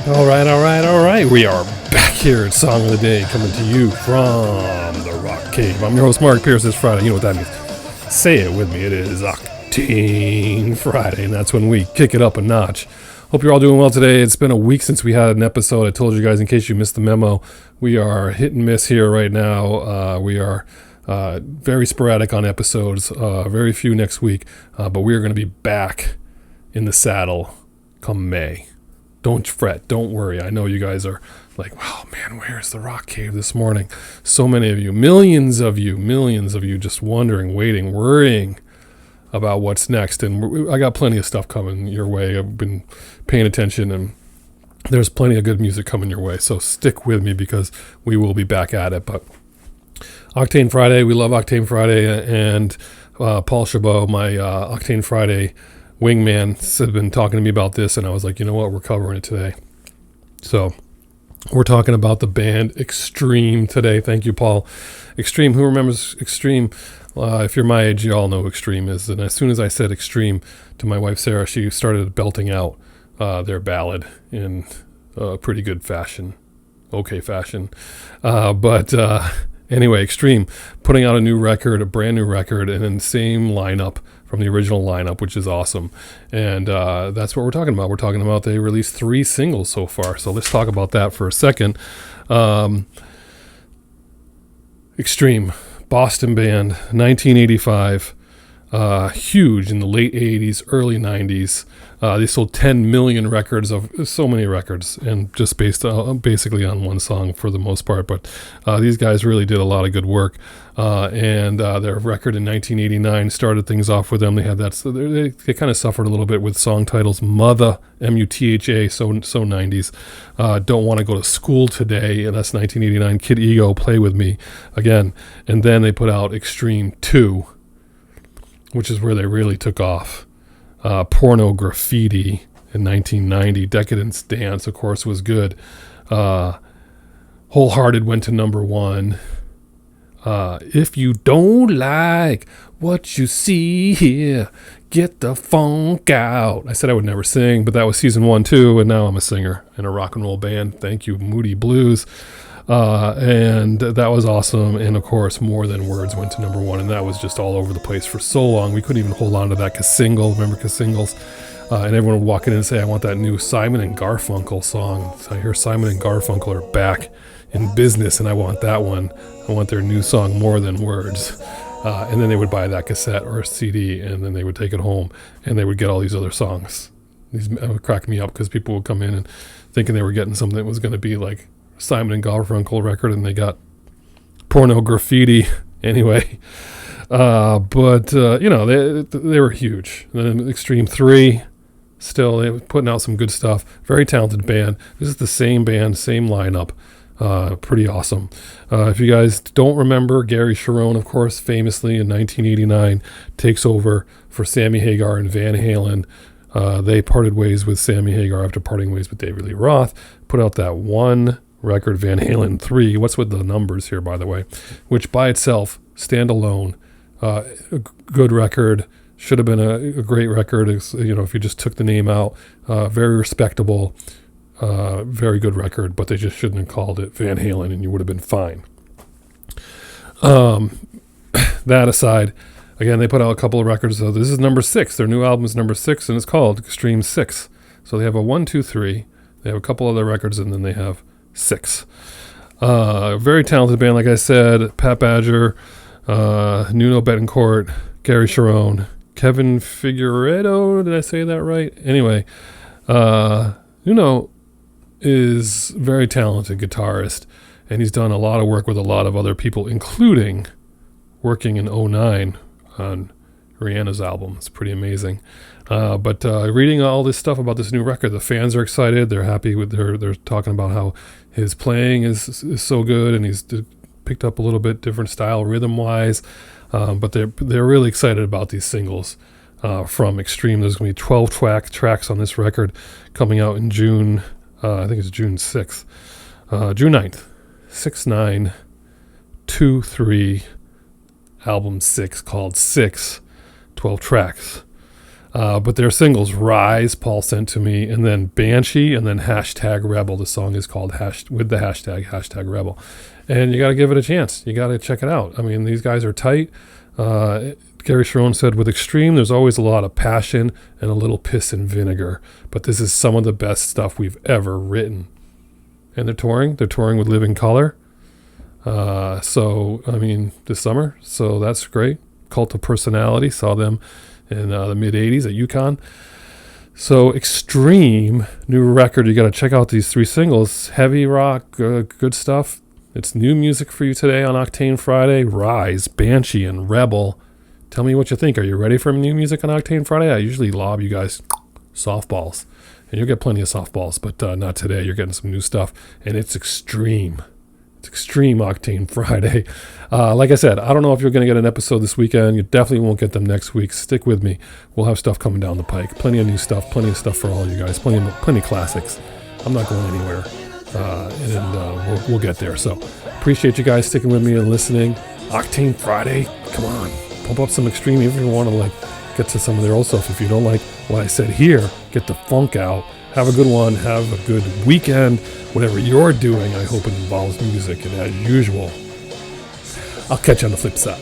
All right. We are back here at Song of the Day, coming to you from the Rock Cave. I'm your host, Mark Pierce. It's Friday. You know what that means. Say it with me. It is Octane Friday, and that's when we kick it up a notch. Hope you're all doing well today. It's been a week since we had an episode. I told you guys, in case you missed the memo, we are hit and miss here right now. We are very sporadic on episodes, very few next week, but we are going to be back in the saddle come May. Don't fret, don't worry. I know you guys are like, wow, man, where's the Rock Cave this morning? So many of you, millions of you just wondering, waiting, worrying about what's next. And I got plenty of stuff coming your way. I've been paying attention, and there's plenty of good music coming your way. So stick with me because we will be back at it. But Octane Friday, we love Octane Friday, and Paul Chabot, my Octane Friday wingman, has been talking to me about this, and I was like, you know what, we're covering it today. So we're talking about the band Extreme today. Thank you, Paul. Extreme, who remembers Extreme? If you're my age, you all know who Extreme is. And as soon as I said Extreme to my wife Sarah, she started belting out their ballad in pretty good fashion, okay fashion. But anyway, Extreme putting out a brand new record, and then same lineup from the original lineup, which is awesome. And that's what we're talking about. We're talking about they released 3 singles so far. So let's talk about that for a second. Extreme, Boston band, 1985. Huge in the late 80s, early 90s. They sold 10 million records, of so many records, and just basically on one song for the most part. But these guys really did a lot of good work. And their record in 1989 started things off with them. They had that. So they kind of suffered a little bit with song titles. Mutha, M-U-T-H-A, so 90s. Don't Want to Go to School Today, and that's 1989. Kid Ego, Play With Me, again. And then they put out Extreme 2, which is where they really took off. Porno Graffiti in 1990. Decadence Dance, of course, was good. Wholehearted went to number 1. If you don't like what you see here, get the funk out. I said I would never sing, but that was season 1 too, and now I'm a singer in a rock and roll band. Thank you, Moody Blues. And that was awesome. And of course, More Than Words went to number 1, and that was just all over the place for so long. We couldn't even hold on to that Single. Remember Singles? And everyone would walk in and say, I want that new Simon and Garfunkel song. So I hear Simon and Garfunkel are back in business, and I want that one. I want their new song, More Than Words. And then they would buy that cassette or a CD, and then they would take it home, and they would get all these other songs. These would crack me up because people would come in and thinking they were getting something that was going to be like Simon and Garfunkel record, and they got Porno Graffiti anyway. But they were huge. And then Extreme 3, still they were putting out some good stuff. Very talented band. This is the same band, same lineup. Pretty awesome. If you guys don't remember, Gary Cherrone, of course, famously in 1989 takes over for Sammy Hagar and Van Halen. They parted ways with Sammy Hagar after parting ways with David Lee Roth. Put out that one record, Van Halen 3. What's with the numbers here, by the way? Which by itself, standalone, a good record. Should have been a great record. If you just took the name out, very respectable. Very good record, but they just shouldn't have called it Van Halen, and you would have been fine. That aside, again, they put out a couple of records. So this is number 6. Their new album is number 6, and it's called Extreme 6. So they have a 1, 2, 3. They have a couple other records, and then they have 6. Very talented band, like I said. Pat Badger, Nuno Betancourt, Gary Cherrone, Kevin Figueredo. Did I say that right? Anyway, Nuno is very talented guitarist, and he's done a lot of work with a lot of other people, including working in 2009 on Rihanna's album. It's pretty amazing. But reading all this stuff about this new record, the fans are excited. They're happy with they're talking about how his playing is so good, and he's picked up a little bit different style rhythm wise. But they're really excited about these singles from Extreme. There's going to be 12 tracks on this record coming out in June. I think it's June 6th. June 9th. 6/9/23. Album 6 called 6. 12 tracks. But their singles, Rise, Paul sent to me, and then Banshee, and then #Rebel. The song is called with the hashtag Rebel. And you got to give it a chance. You got to check it out. I mean, these guys are tight. Gary Cherrone said, with Extreme, there's always a lot of passion and a little piss and vinegar. But this is some of the best stuff we've ever written. And they're touring. They're touring with Living Color. This summer. So that's great. Cult of Personality. Saw them in the mid-'80s at UConn. So Extreme, new record. You got to check out these 3 singles. Heavy rock, good stuff. It's new music for you today on Octane Friday. Rise, Banshee, and Rebel. Tell me what you think. Are you ready for new music on Octane Friday? I usually lob you guys softballs. And you'll get plenty of softballs, but not today. You're getting some new stuff. And it's extreme. It's Extreme Octane Friday. Like I said, I don't know if you're going to get an episode this weekend. You definitely won't get them next week. Stick with me. We'll have stuff coming down the pike. Plenty of new stuff. Plenty of stuff for all you guys. Plenty of classics. I'm not going anywhere. We'll get there. So appreciate you guys sticking with me and listening. Octane Friday. Come on. Pump up some Extreme if you want to get to some of their old stuff. If you don't like what I said here, get the funk out. Have a good one. Have a good weekend. Whatever you're doing, I hope it involves music. And as usual, I'll catch you on the flip side.